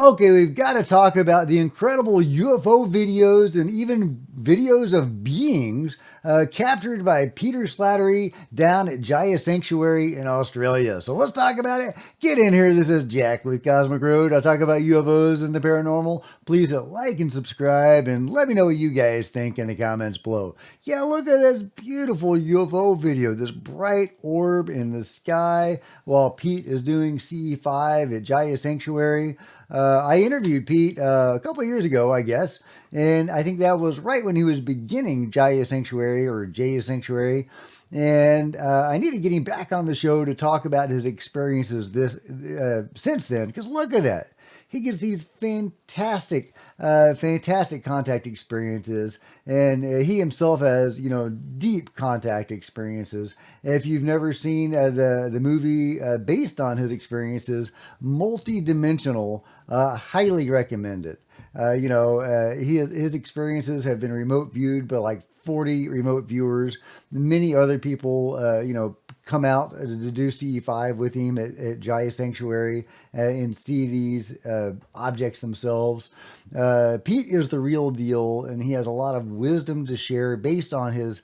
Okay, we've got to talk about the incredible UFO videos and even videos of beings captured by Peter Slattery down at Jaya Sanctuary in Australia. So let's talk about it. Get in here. This is Jack with Cosmic Road. I'll talk about UFOs and the paranormal. Please like and subscribe and let me know what you guys think in the comments below. Yeah, look at this beautiful UFO video. This bright orb in the sky while Pete is doing CE5 at Jaya Sanctuary. I interviewed Pete a couple of years ago, I guess, and I think that was right when he was beginning Jaya Sanctuary or Jaya Sanctuary. And I need to get him back on the show to talk about his experiences since then, because look at that. He gets these fantastic contact experiences, and he himself has, deep contact experiences. If you've never seen the movie based on his experiences, Multi-Dimensional, highly recommend it. His experiences have been remote viewed by like 40 remote viewers. Many other people, come out to do CE5 with him at Jaya Sanctuary and see these objects themselves. Pete is the real deal, and he has a lot of wisdom to share based on his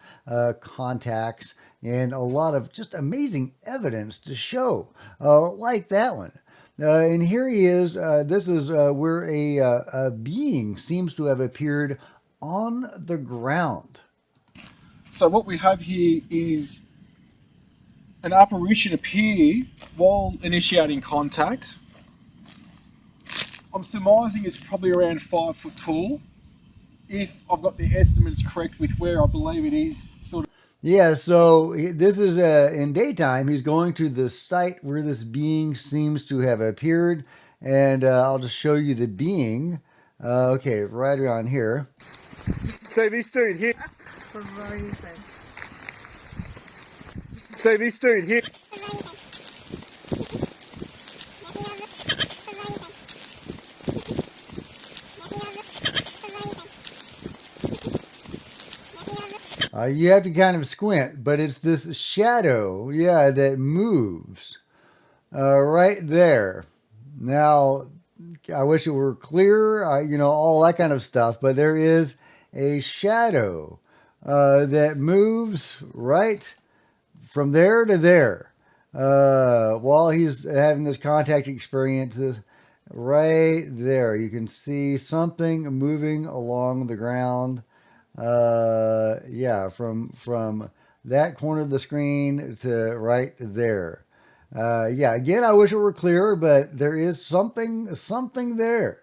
contacts and a lot of just amazing evidence to show, like that one. And here he is. This is where a being seems to have appeared on the ground. So what we have here is an apparition appear while initiating contact. I'm surmising it's probably around 5 foot tall, if I've got the estimates correct with where I believe it is sort of. Yeah, so this is in daytime. He's going to the site where this being seems to have appeared, and I'll just show you the being. Okay, right around here. So this dude here. So this dude here. You have to kind of squint, but it's this shadow, that moves right there. Now, I wish it were clear, all that kind of stuff, but there is a shadow that moves right from there to there while he's having this contact experiences. Right there, you can see something moving along the ground. From that corner of the screen to right there. Again, I wish it were clearer, but there is something there.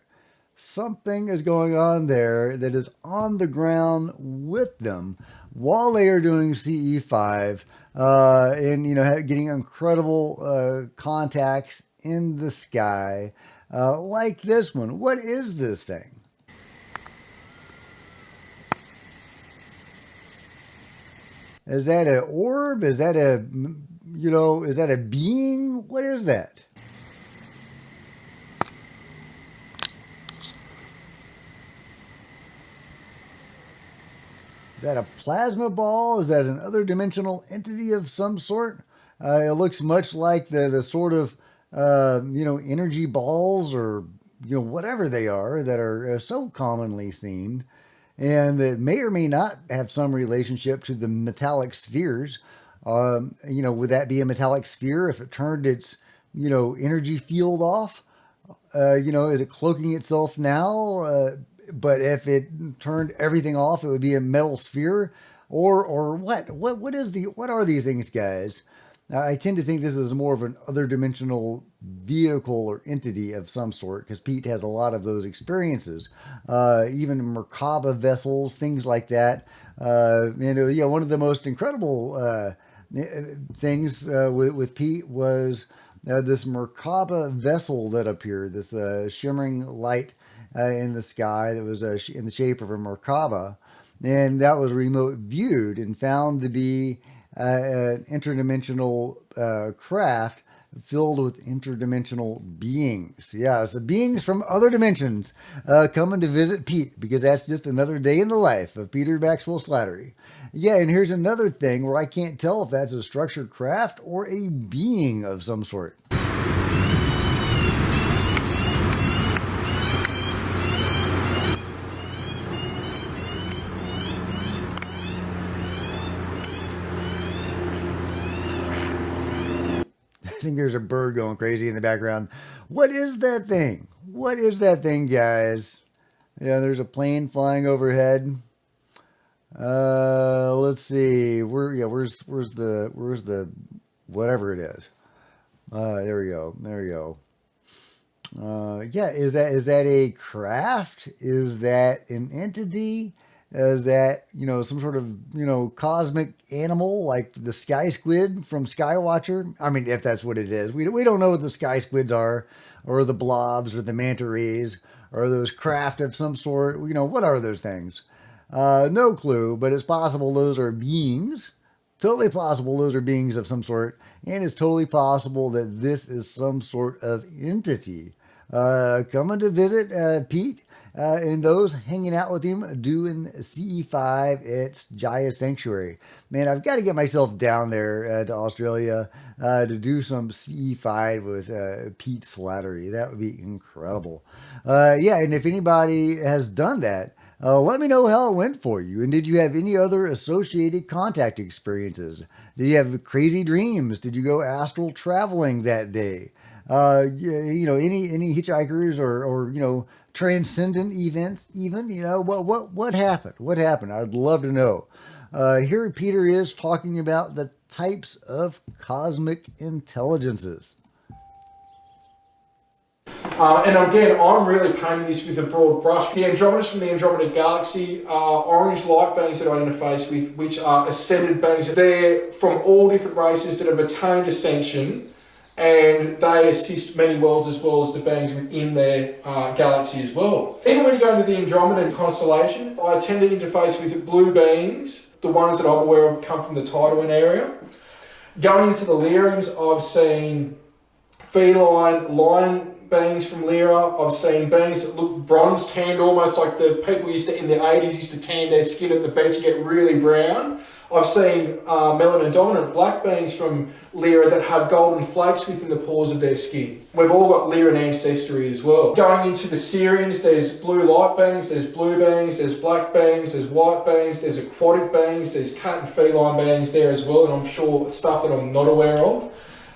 Something is going on there that is on the ground with them while they are doing CE5, and getting incredible contacts in the sky, like this one. What is this thing? Is that an orb? Is that is that a being? What is that? Is that a plasma ball? Is that an other dimensional entity of some sort? It looks much like the sort of, energy balls or, whatever they are that are so commonly seen, and that may or may not have some relationship to the metallic spheres. Would that be a metallic sphere if it turned its, energy field off? Is it cloaking itself now? But if it turned everything off, it would be a metal sphere, or what? What are these things, guys? I tend to think this is more of an other dimensional vehicle or entity of some sort, because Pete has a lot of those experiences, even Merkaba vessels, things like that. One of the most incredible things with Pete was this Merkaba vessel that appeared, this shimmering light in the sky that was in the shape of a Merkaba, and that was remote viewed and found to be an interdimensional craft filled with interdimensional beings. Yeah, so beings from other dimensions coming to visit Pete, because that's just another day in the life of Peter Maxwell Slattery. Yeah, and here's another thing where I can't tell if that's a structured craft or a being of some sort. think there's a bird going crazy in the background. What is that thing? What is that thing, guys? Yeah, there's a plane flying overhead. Let's see. Where's the whatever it is? There we go. There we go. Yeah, is that a craft? Is that an entity? Is that, some sort of, cosmic animal like the sky squid from Skywatcher? I mean, if that's what it is. We don't know what the sky squids are, or the blobs, or the manta rays, or those craft of some sort. What are those things? No clue, but it's possible those are beings. Totally possible those are beings of some sort, and it's totally possible that this is some sort of entity coming to visit Pete and those hanging out with him doing CE5 at Jaya Sanctuary. Man, I've got to get myself down there to Australia to do some CE5 with Pete Slattery. That would be incredible. Yeah, and if anybody has done that, let me know how it went for you. And did you have any other associated contact experiences? Did you have crazy dreams? Did you go astral traveling that day? Any hitchhikers or transcendent events even? What happened? What happened? I'd love to know. Here Peter is talking about the types of cosmic intelligences. And again, I'm really painting this with a broad brush. The Andromedas from the Andromeda Galaxy are orange light beings that I interface with, which are ascended beings. They're from all different races that have attained ascension, and they assist many worlds as well as the beings within their galaxy as well. Even when you go into the Andromeda constellation, I tend to interface with blue beings. The ones that I'm aware of come from the Tidal area. Going into the Lyrians, I've seen feline, lion beings from Lyra. I've seen beings that look bronze tanned, almost like the people used to in the 80s used to tan their skin at the beach and get really brown. I've seen melanin dominant black beings from Lyra that have golden flakes within the pores of their skin. We've all got Lyran ancestry as well. Going into the Sirians, there's blue light beings, there's blue beings, there's black beings, there's white beings, there's aquatic beings, there's cat and feline beings there as well, and I'm sure stuff that I'm not aware of.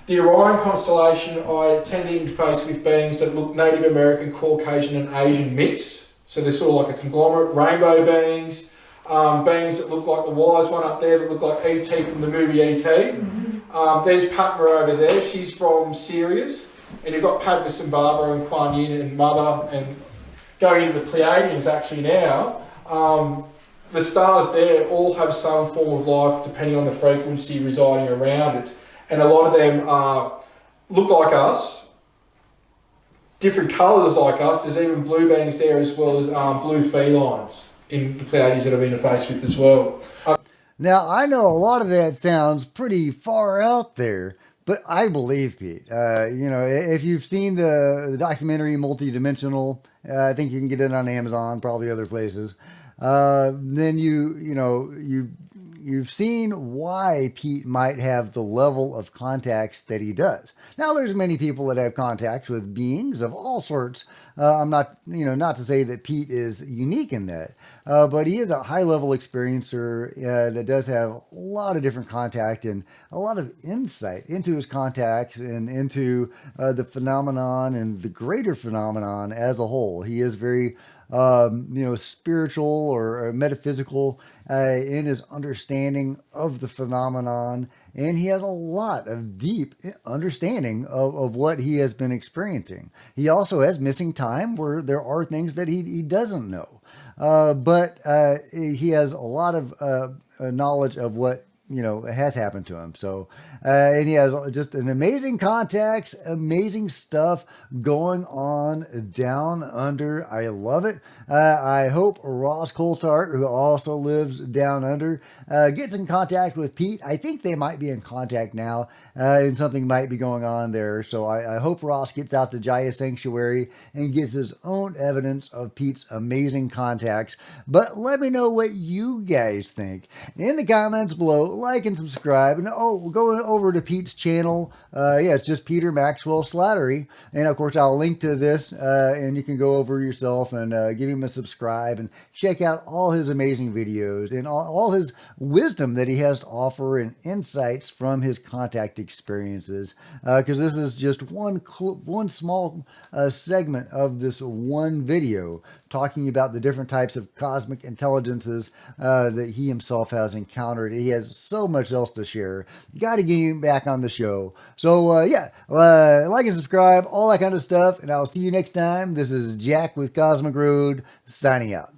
The Orion constellation, I tend to interface with beings that look Native American, Caucasian and Asian mixed. So they're sort of like a conglomerate. Rainbow beings, beings that look like the wise one up there that look like E.T. from the movie E.T. Mm-hmm. There's Padma over there, she's from Sirius. And you've got Padma and Barbara and Kuan Yin and Mother, and going into the Pleiadians actually now. The stars there all have some form of life depending on the frequency residing around it. And a lot of them look like us, different colours like us. There's even blue beings there as well as blue felines in the Pleiades that I've interfaced with as well. Now, I know a lot of that sounds pretty far out there, but I believe, Pete. If you've seen the documentary Multidimensional, I think you can get it on Amazon, probably other places. Then you've seen why Pete might have the level of contacts that he does. Now, there's many people that have contacts with beings of all sorts. I'm not to say that Pete is unique in that, but he is a high-level experiencer that does have a lot of different contact and a lot of insight into his contacts and into the phenomenon and the greater phenomenon as a whole. He is very spiritual or metaphysical in his understanding of the phenomenon, and he has a lot of deep understanding of what he has been experiencing. He also has missing time where there are things that he doesn't know, but he has a lot of knowledge of what has happened to him. So, and he has just an amazing contacts, amazing stuff going on down under. I love it. I hope Ross Coulthart, who also lives down under, gets in contact with Pete. I think they might be in contact now, and something might be going on there. So I hope Ross gets out to Jaya Sanctuary and gets his own evidence of Pete's amazing contacts. But let me know what you guys think in the comments below. like and subscribe. And go over to Pete's channel. Yeah, it's just Peter Maxwell Slattery. And of course, I'll link to this, and you can go over yourself and give him a subscribe and check out all his amazing videos and all his wisdom that he has to offer and insights from his contact experiences. Because this is just one small segment of this one video talking about the different types of cosmic intelligences that he himself has encountered. He has so much else to share. You got to get him back on the show. So yeah, like and subscribe, all that kind of stuff, and I'll see you next time. This is Jack with Cosmic Road, signing out.